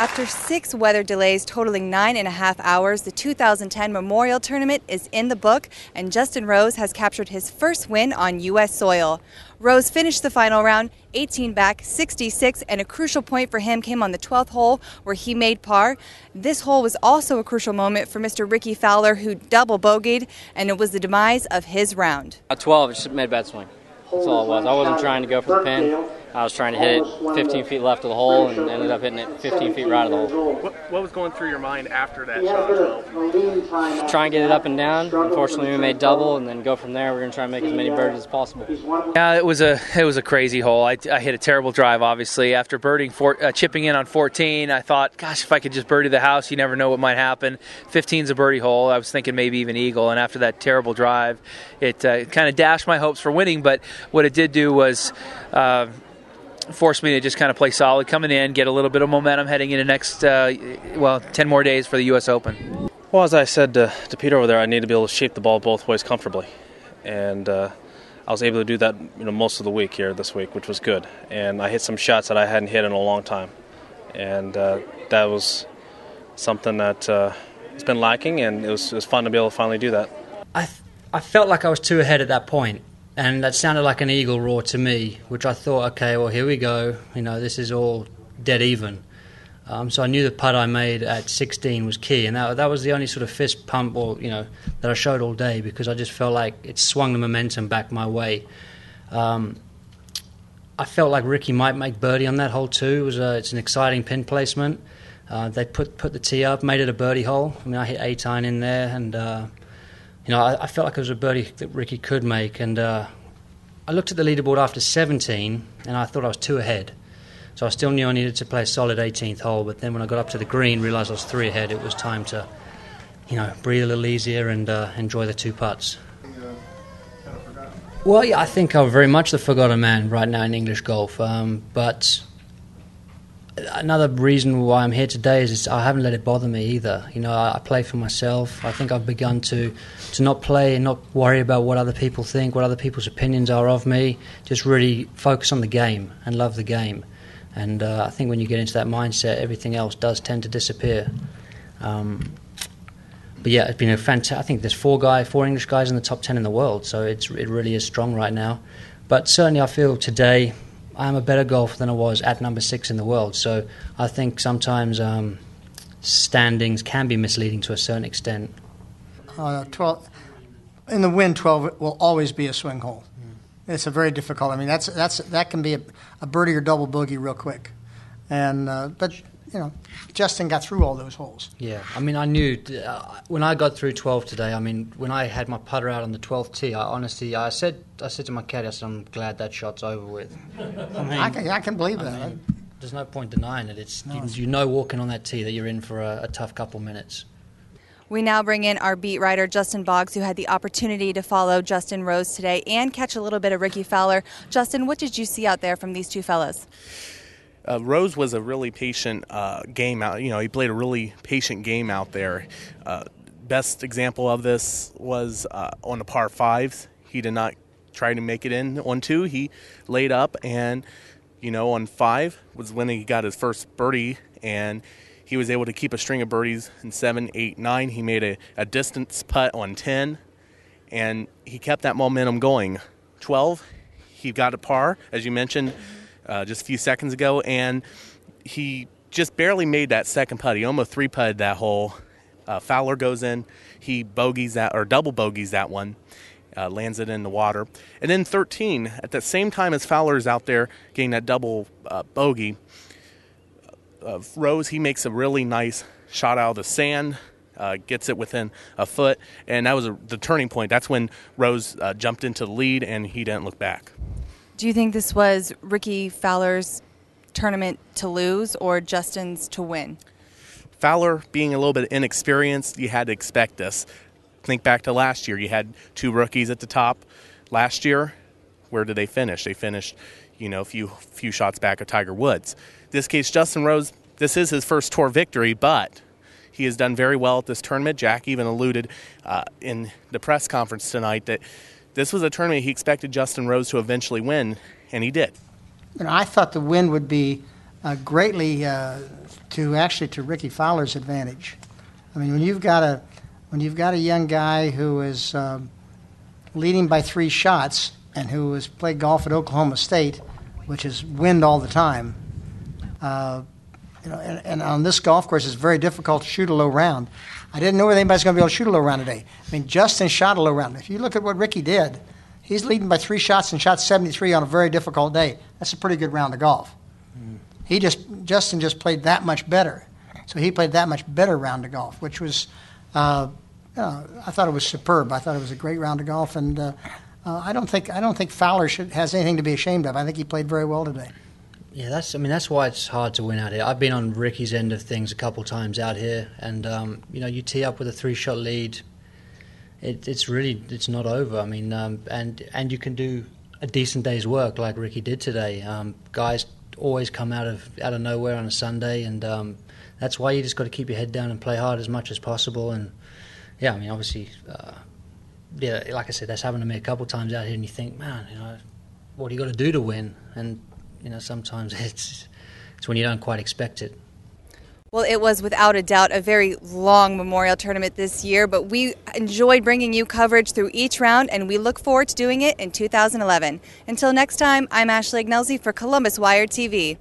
After 6 weather delays totaling 9.5 hours, the 2010 Memorial Tournament is in the book, and Justin Rose has captured his first win on U.S. soil. Rose finished the final round 18 back, 66, and a crucial point for him came on the 12th hole where he made par. This hole was also a crucial moment for Mr. Rickie Fowler, who double bogeyed, and it was the demise of his round. At 12, it just made a bad swing. That's all it was. I wasn't trying to go for the pin. I was trying to hit it 15 feet left of the hole and ended up hitting it 15 feet right of the hole. What was going through your mind after that shot? Try and get it up and down. Unfortunately, we made double, and then go from there. We're going to try and make as many birdies as possible. Yeah, it was a crazy hole. I hit a terrible drive, obviously. After chipping in on 14, I thought, gosh, if I could just birdie the house, you never know what might happen. 15's a birdie hole. I was thinking maybe even eagle, and after that terrible drive, it kind of dashed my hopes for winning, but what it did do was forced me to just kind of play solid coming in, get a little bit of momentum heading into next, 10 more days for the U.S. Open. Well, as I said to Peter over there, I need to be able to shape the ball both ways comfortably. And I was able to do that most of the week here this week, which was good. And I hit some shots that I hadn't hit in a long time. And that was something that has been lacking, and it was fun to be able to finally do that. I felt like I was too ahead at that point. And that sounded like an eagle roar to me, which I thought, okay, well, here we go. This is all dead even. So I knew the putt I made at 16 was key, and that was the only sort of fist pump, that I showed all day, because I just felt like it swung the momentum back my way. I felt like Rickie might make birdie on that hole too. It's an exciting pin placement. They put the tee up, made it a birdie hole. I hit 8-iron in there, and I felt like it was a birdie that Rickie could make, and I looked at the leaderboard after 17, and I thought I was 2 ahead. So I still knew I needed to play a solid 18th hole, but then when I got up to the green, realised I was 3 ahead. It was time to, breathe a little easier and enjoy the 2 putts. Well, yeah, I think I'm very much the forgotten man right now in English golf, but another reason why I'm here today is I haven't let it bother me either. I play for myself. I think I've begun to not play and not worry about what other people think, what other people's opinions are of me. Just really focus on the game and love the game. And I think when you get into that mindset, everything else does tend to disappear. But yeah, it's been a fantastic. I think there's 4 English guys in the top 10 in the world, so it really is strong right now. But certainly I feel today I'm a better golfer than I was at number 6 in the world. So I think sometimes standings can be misleading to a certain extent. 12 in the wind, 12 will always be a swing hole. It's a very difficult. That can be a birdie or double bogey real quick, and but Justin got through all those holes. Yeah, I knew when I got through 12 today. When I had my putter out on the 12th tee, I said to my caddy, I'm glad that shot's over with. I can believe that. There's no point denying it. It's walking on that tee that you're in for a tough couple minutes. We now bring in our beat writer, Justin Boggs, who had the opportunity to follow Justin Rose today and catch a little bit of Rickie Fowler. Justin, what did you see out there from these 2 fellas? Rose was a really patient game out. He played a really patient game out there. Best example of this was on the par 5s. He did not try to make it in on 2. He laid up, and on 5 was when he got his first birdie, and he was able to keep a string of birdies in 7, 8, 9. He made a distance putt on 10, and he kept that momentum going. 12, he got a par, as you mentioned just a few seconds ago, and he just barely made that second putt. He almost 3-putted that hole. Fowler goes in, he bogeys that, or double bogeys that one, lands it in the water. And then 13, at the same time as Fowler is out there getting that double bogey, Rose, he makes a really nice shot out of the sand, gets it within a foot, and that was the turning point. That's when Rose jumped into the lead, and he didn't look back. Do you think this was Rickie Fowler's tournament to lose or Justin's to win? Fowler, being a little bit inexperienced, you had to expect this. Think back to last year. You had 2 rookies at the top. Last year, where did they finish? They finished, a few shots back of Tiger Woods. This case, Justin Rose, this is his first tour victory, but he has done very well at this tournament. Jack even alluded in the press conference tonight that this was a tournament he expected Justin Rose to eventually win, and he did. I thought the wind would be greatly to Rickie Fowler's advantage. I mean, when you've got a young guy who is leading by 3 shots and who has played golf at Oklahoma State, which is wind all the time, and on this golf course it's very difficult to shoot a low round. I didn't know whether anybody's going to be able to shoot a low round today. I mean, Justin shot a low round. If you look at what Rickie did, he's leading by 3 shots and shot 73 on a very difficult day. That's a pretty good round of golf. Justin just played that much better. So he played that much better round of golf, which was, I thought it was superb. I thought it was a great round of golf, and I don't think Fowler has anything to be ashamed of. I think he played very well today. Yeah, that's why it's hard to win out here. I've been on Rickie's end of things a couple times out here, and you tee up with a 3-shot lead. It's not over. I mean, and you can do a decent day's work like Rickie did today. Guys always come out of nowhere on a Sunday, and that's why you just got to keep your head down and play hard as much as possible. And yeah, I mean, obviously, like I said, that's happened to me a couple times out here, and you think, man, what do you got to do to win? And sometimes it's when you don't quite expect it. Well, it was without a doubt a very long Memorial Tournament this year, but we enjoyed bringing you coverage through each round, and we look forward to doing it in 2011. Until next time, I'm Ashley Agnelsi for Columbus Wired TV.